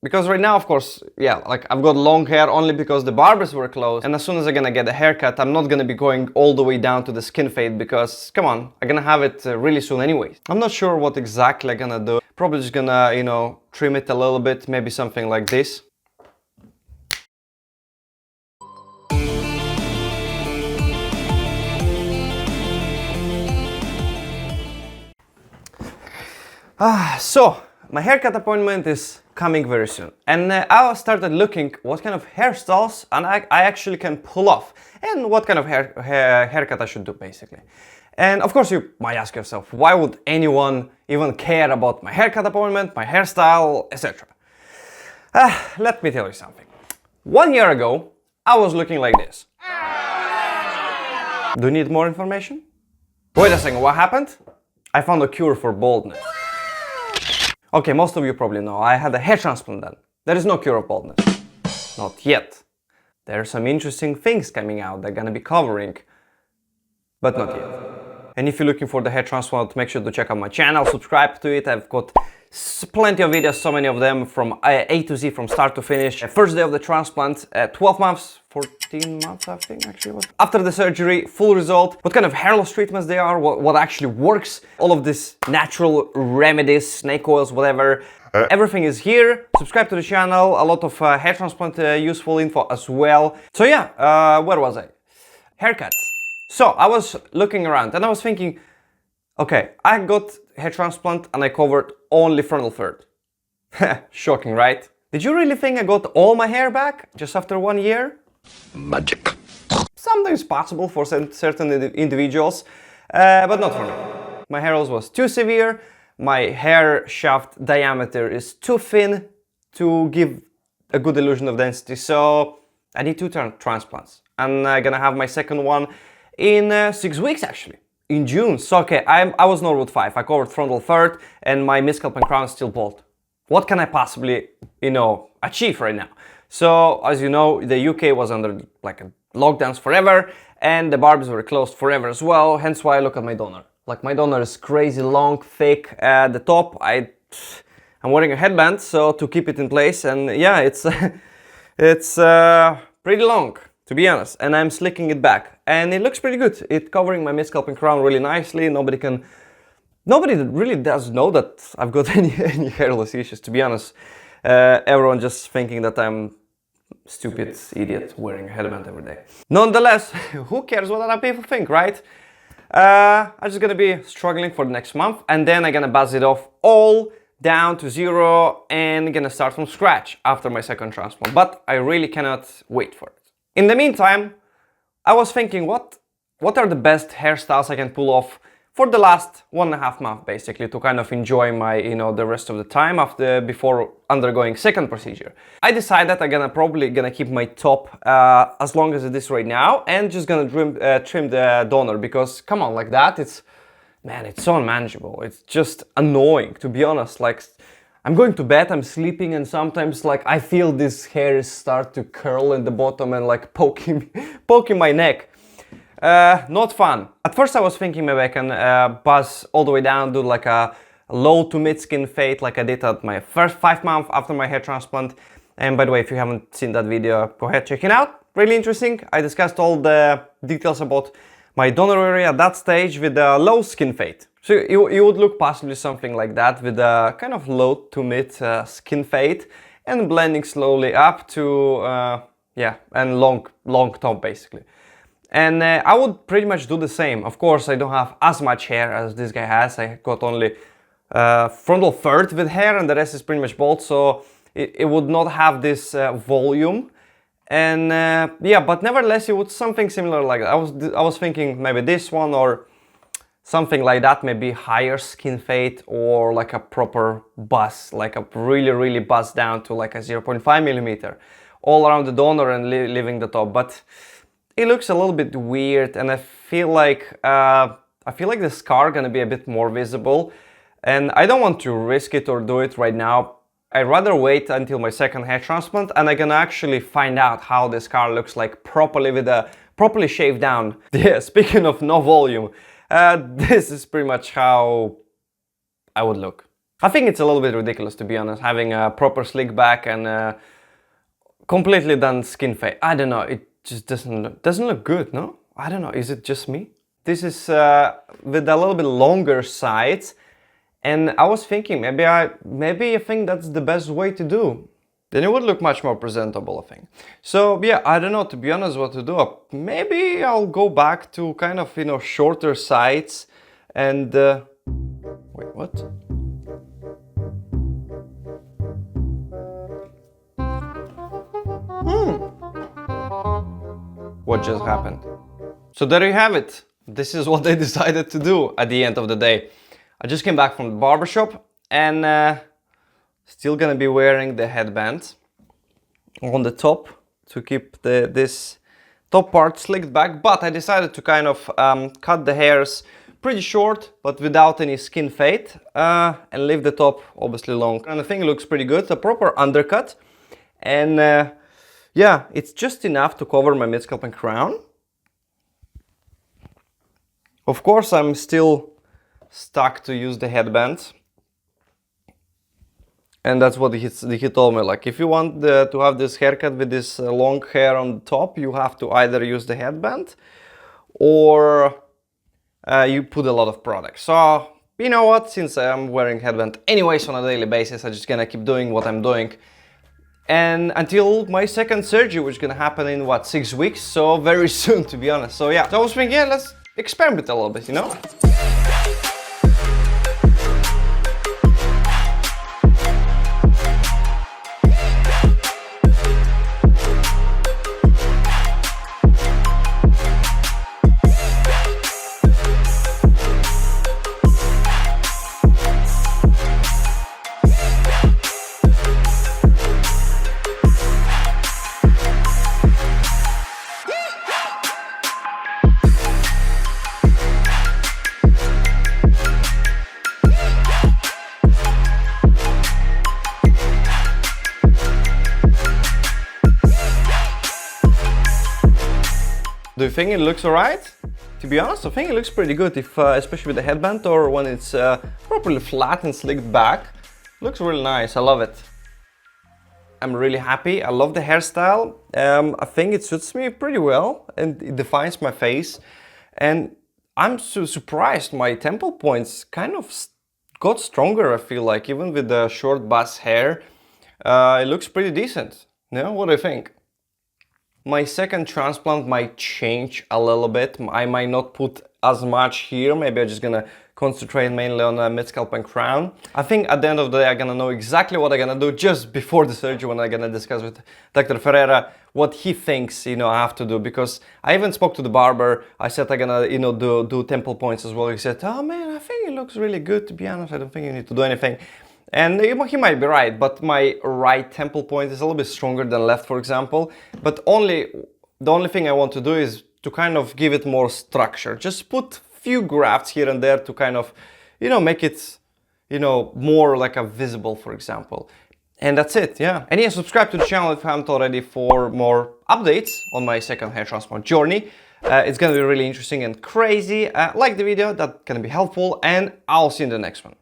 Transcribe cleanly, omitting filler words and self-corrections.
Because right now, of course, yeah, like I've got long hair only because the barbers were closed. And as soon as I'm gonna get a haircut, I'm not gonna be going all the way down to the skin fade because, come on, I'm gonna have it really soon anyways. I'm not sure what exactly I'm gonna do. Probably just gonna, you know, trim it a little bit, maybe something like this. So, my haircut appointment is coming very soon. And I started looking what kind of hairstyles and I actually can pull off. And what kind of haircut I should do, basically. And of course you might ask yourself, why would anyone even care about my haircut appointment, my hairstyle, etc. Let me tell you something. 1 year ago, I was looking like this. Do you need more information? Wait a second, what happened? I found a cure for baldness. Okay, most of you probably know, I had a hair transplant done. There is no cure of baldness. Not yet. There are some interesting things coming out they're gonna be covering, but not yet. And if you're looking for the hair transplant, make sure to check out my channel, subscribe to it. I've got plenty of videos, so many of them from A to Z, from start to finish. First day of the transplant, 12 months, 14 months I think actually. After the surgery, full result, what kind of hair loss treatments they are, what actually works, all of this natural remedies, snake oils, whatever. Everything is here. Subscribe to the channel, a lot of hair transplant useful info as well. So yeah, where was I? Haircuts. So I was looking around and I was thinking, okay, I got hair transplant and I covered only frontal third. Shocking, right? Did you really think I got all my hair back just after 1 year? Magic. Sometimes possible for certain individuals, but not for me. My hair loss was too severe, my hair shaft diameter is too thin to give a good illusion of density, so I need 2 transplants. And I'm gonna have my second one in 6 weeks actually, in June. So okay, I was Norwood 5, I covered frontal third and my mid-scalp and crown is still bald. What can I possibly, you know, achieve right now? So as you know, the UK was under like lockdowns forever and the barbers were closed forever as well, hence why I look at my donor. Like my donor is crazy long, thick at the top. I'm wearing a headband so to keep it in place, and yeah, it's pretty long, to be honest, and I'm slicking it back and it looks pretty good. It's covering my mid-scalp and crown really nicely. Nobody really does know that I've got any hair loss issues, to be honest. Everyone just thinking that I'm stupid idiot wearing a headband every day. Nonetheless, who cares what other people think, right? I'm just gonna be struggling for the next month and then I'm gonna buzz it off all down to 0 and gonna start from scratch after my second transplant. But I really cannot wait for it. In the meantime, I was thinking what are the best hairstyles I can pull off for the last 1.5 months, basically, to kind of enjoy my, you know, the rest of the time before undergoing second procedure. I decided I'm probably gonna keep my top as long as it is right now and just gonna trim the donor, because come on, like that, it's so unmanageable. It's just annoying, to be honest. Like, I'm going to bed, I'm sleeping, and sometimes like I feel this hair start to curl in the bottom and like poking my neck. Not fun. At first I was thinking maybe I can buzz all the way down, do like a low to mid skin fade like I did at my first 5 months after my hair transplant. And by the way, if you haven't seen that video, go ahead, check it out. Really interesting. I discussed all the details about my donor area at that stage with a low skin fade. So you would look possibly something like that with a kind of low to mid skin fade and blending slowly up to, yeah, and long top basically. And I would pretty much do the same. Of course, I don't have as much hair as this guy has. I got only frontal third with hair and the rest is pretty much bald, so it would not have this volume. And yeah, but nevertheless, it would something similar like that. I was thinking maybe this one or something like that, maybe higher skin fade or like a proper buzz, like a really buzz down to like a 0.5 millimeter all around the donor and leaving the top. But it looks a little bit weird, and I feel like the scar gonna be a bit more visible, and I don't want to risk it or do it right now. I'd rather wait until my second hair transplant and I can actually find out how the scar looks like properly with a properly shaved down. Yeah, speaking of no volume, this is pretty much how I would look. I think it's a little bit ridiculous, to be honest, having a proper slick back and completely done skin fade. I don't know, it just doesn't look good, no? I don't know, is it just me? This is with a little bit longer sides, and I was thinking maybe I think that's the best way to do. Then it would look much more presentable, I think. So yeah, I don't know, to be honest, what to do. Maybe I'll go back to kind of, you know, shorter sides and wait, what? What just happened? So there you have it. This is what I decided to do at the end of the day. I just came back from the barbershop and still gonna be wearing the headband on the top to keep this top part slicked back, but I decided to kind of cut the hairs pretty short but without any skin fade and leave the top obviously long. And I think it looks pretty good, a proper undercut, and yeah, it's just enough to cover my mid-scalp and crown. Of course, I'm still stuck to use the headband. And that's what he told me, like, if you want to have this haircut with this long hair on the top, you have to either use the headband or you put a lot of product. So, you know what, since I'm wearing headband anyways on a daily basis, I'm just gonna keep doing what I'm doing. And until my second surgery, which is gonna happen in, what, 6 weeks? So very soon, to be honest. So yeah, so I was thinking, yeah, let's experiment a little bit, you know? Do you think it looks alright? To be honest, I think it looks pretty good, if especially with the headband or when it's properly flat and slicked back. Looks really nice, I love it. I'm really happy, I love the hairstyle. I think it suits me pretty well and it defines my face. And I'm so surprised, my temple points kind of got stronger, I feel like, even with the short buzz hair. It looks pretty decent. Yeah, what do you think? My second transplant might change a little bit. I might not put as much here. Maybe I'm just gonna concentrate mainly on mid-scalp and crown. I think at the end of the day, I'm gonna know exactly what I'm gonna do just before the surgery, when I'm gonna discuss with Dr. Ferreira what he thinks, you know, I have to do. Because I even spoke to the barber. I said I'm gonna, you know, do temple points as well. He said, oh man, I think it looks really good, to be honest. I don't think you need to do anything. And he might be right, but my right temple point is a little bit stronger than left, for example. But the only thing I want to do is to kind of give it more structure. Just put few grafts here and there to kind of, you know, make it, you know, more like a visible, for example. And that's it, yeah. And yeah, subscribe to the channel if you haven't already for more updates on my second hair transplant journey. It's gonna be really interesting and crazy. Like the video, that's gonna be helpful, and I'll see you in the next one.